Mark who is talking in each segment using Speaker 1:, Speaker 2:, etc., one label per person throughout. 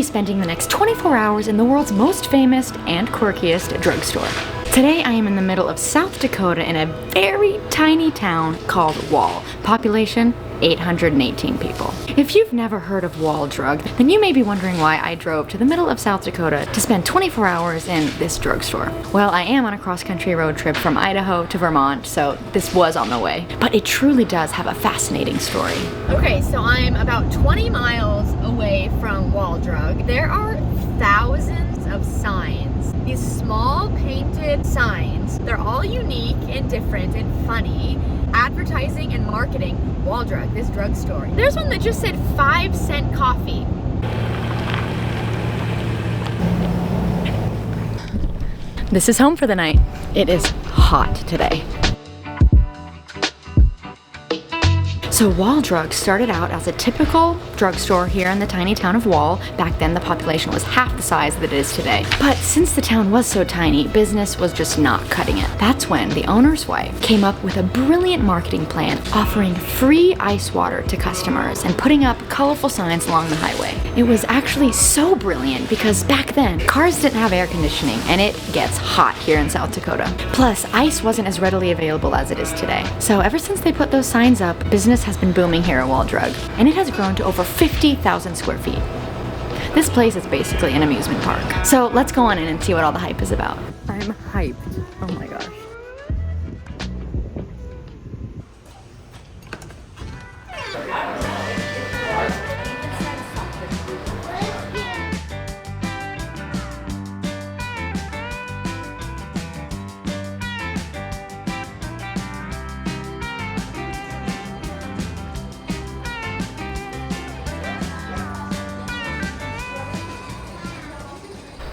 Speaker 1: be spending the next 24 hours in the world's most famous and quirkiest drugstore. Today I am in the middle of South Dakota in a very tiny town called Wall. Population, 818 people. If you've never heard of Wall Drug, then you may be wondering why I drove to the middle of South Dakota to spend 24 hours in this drugstore. Well, I am on a cross-country road trip from Idaho to Vermont, so this was on the way. But it truly does have a fascinating story. Okay, so I'm about 20 miles away from Wall Drug. There are thousands of signs. These small painted signs. They're all unique and different and funny. Advertising and marketing Wall Drug, this drugstore. There's one that just said 5-cent coffee. This is home for the night. It is hot today. So Wall Drug started out as a typical drugstore here in the tiny town of Wall. Back then the population was half the size that it is today. But since the town was so tiny, business was just not cutting it. That's when the owner's wife came up with a brilliant marketing plan offering free ice water to customers and putting up colorful signs along the highway. It was actually so brilliant because back then cars didn't have air conditioning and it gets hot here in South Dakota. Plus, ice wasn't as readily available as it is today. So ever since they put those signs up, business has been booming here at Wall Drug, and it has grown to over 50,000 square feet. This place is basically an amusement park. So let's go on in and see what all the hype is about. I'm hyped. Oh my gosh.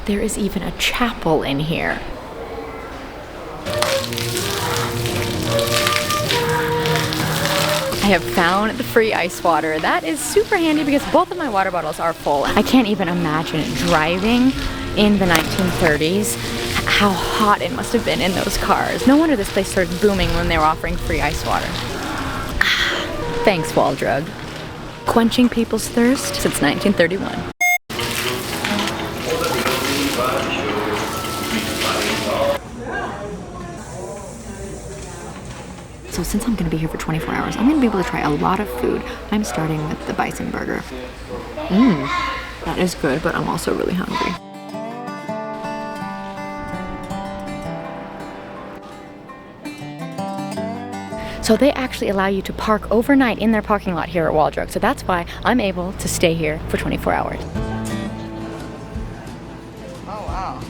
Speaker 1: There is even a chapel in here. I have found the free ice water. That is super handy because both of my water bottles are full. I can't even imagine driving in the 1930s. How hot it must have been in those cars. No wonder this place started booming when they were offering free ice water. Thanks, Wall Drug. Quenching people's thirst since 1931. So since I'm gonna be here for 24 hours, I'm gonna be able to try a lot of food. I'm starting with the Bison Burger. That is good, but I'm also really hungry. So they actually allow you to park overnight in their parking lot here at Wall Drug. So that's why I'm able to stay here for 24 hours.
Speaker 2: Oh, wow.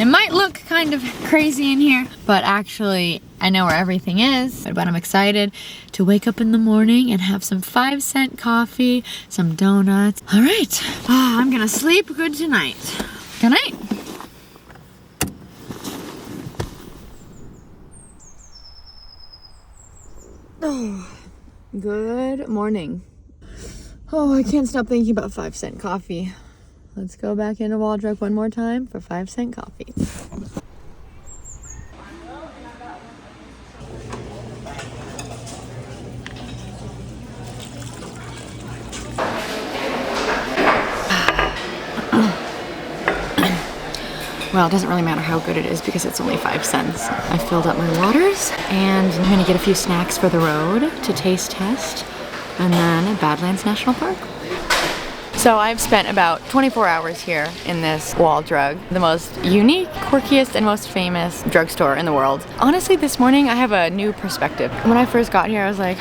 Speaker 2: It might look kind of crazy in here, but actually I know where everything is. But I'm excited to wake up in the morning and have some 5-cent coffee, some donuts. All right, I'm gonna sleep good tonight. Good night. Oh, good morning. Oh, I can't stop thinking about 5-cent coffee. Let's go back into Wall Drug one more time for 5-cent coffee. Well, it doesn't really matter how good it is because it's only 5 cents. I filled up my waters and I'm gonna get a few snacks for the road to taste test, and then Badlands National Park. So I've spent about 24 hours here in this Wall Drug, the most unique, quirkiest, and most famous drugstore in the world. Honestly, this morning I have a new perspective. When I first got here, I was like,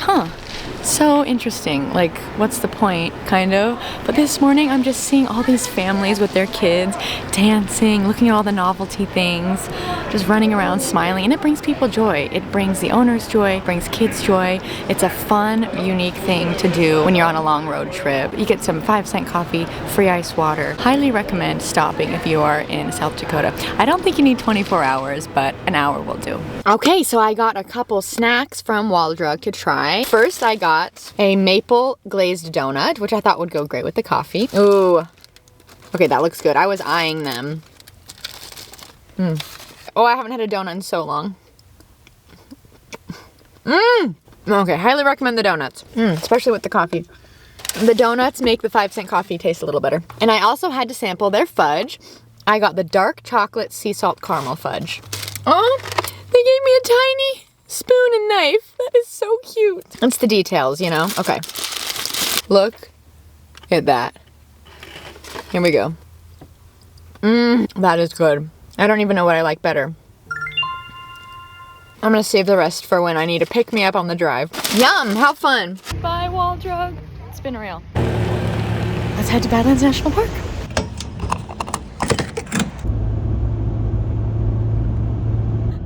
Speaker 2: so interesting. Like, what's the point, kind of? But this morning I'm just seeing all these families with their kids dancing, looking at all the novelty things, just running around smiling, and it brings people joy. It brings the owners joy, brings kids joy. It's a fun, unique thing to do when you're on a long road trip. You get some 5-cent coffee, free ice water. Highly recommend stopping if you are in South Dakota. I don't think you need 24 hours, but an hour will do. Okay, so I got a couple snacks from Wall Drug to try. First, I got a maple glazed donut, which I thought would go great with the coffee. Ooh, okay, that looks good. I was eyeing them. Oh, I haven't had a donut in so long. Okay, highly recommend the donuts, especially with the coffee. The donuts make the 5-cent coffee taste a little better. And I also had to sample their fudge. I got the dark chocolate sea salt caramel fudge. Oh, they gave me a tiny spoon and knife. That is so cute. It's the details, you know? Okay. Look at that. Here we go. That is good. I don't even know what I like better. I'm gonna save the rest for when I need to pick me up on the drive. Yum, how fun. Bye, Wall Drug. It's been real. Let's head to Badlands National Park.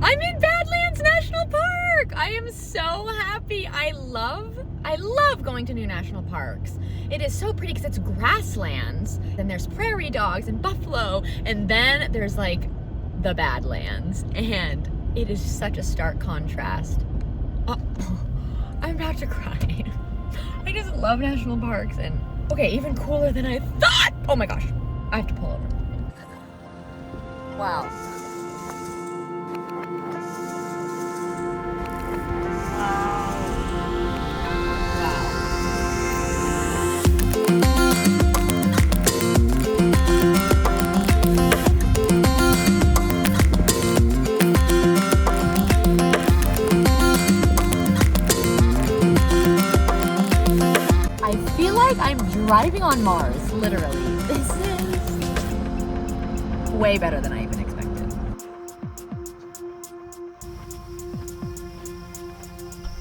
Speaker 2: I'm in Badlands National Park. I am so happy. I love going to new national parks. It is so pretty because it's grasslands. Then there's prairie dogs and buffalo. And then there's like the Badlands. And it is such a stark contrast. Oh, I'm about to cry. I just love national parks, and okay, even cooler than I thought. Oh my gosh, I have to pull over. Wow. I'm driving on Mars, literally. This is way better than I even expected.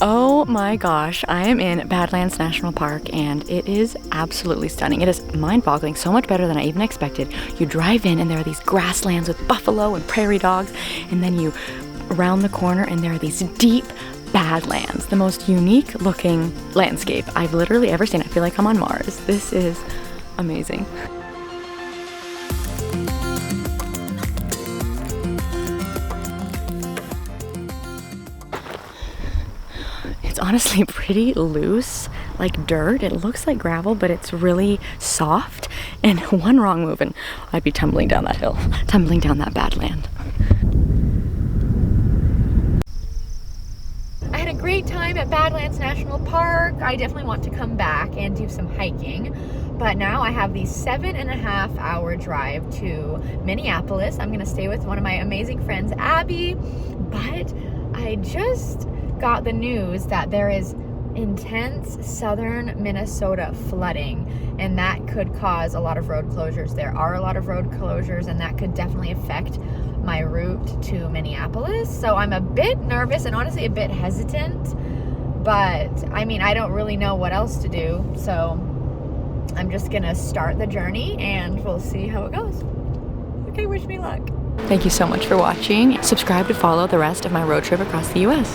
Speaker 1: Oh my gosh, I am in Badlands National Park and it is absolutely stunning. It is mind-boggling, so much better than I even expected. You drive in and there are these grasslands with buffalo and prairie dogs, and then you round the corner and there are these deep Badlands, the most unique looking landscape I've literally ever seen. I feel like I'm on Mars. This is amazing. It's honestly pretty loose, like dirt. It looks like gravel, but it's really soft. And one wrong move and I'd be tumbling down that hill, tumbling down that Badland.
Speaker 2: Great time at Badlands National Park. I definitely want to come back and do some hiking, but now I have the 7.5-hour drive to Minneapolis. I'm gonna stay with one of my amazing friends, Abby, but I just got the news that there is intense southern Minnesota flooding, and that could cause a lot of road closures. There are a lot of road closures, and that could definitely affect my route to Minneapolis. So I'm a bit nervous and honestly a bit hesitant, but I mean, I don't really know what else to do. So I'm just gonna start the journey and we'll see how it goes. Okay, wish me luck.
Speaker 1: Thank you so much for watching. Subscribe to follow the rest of my road trip across the US.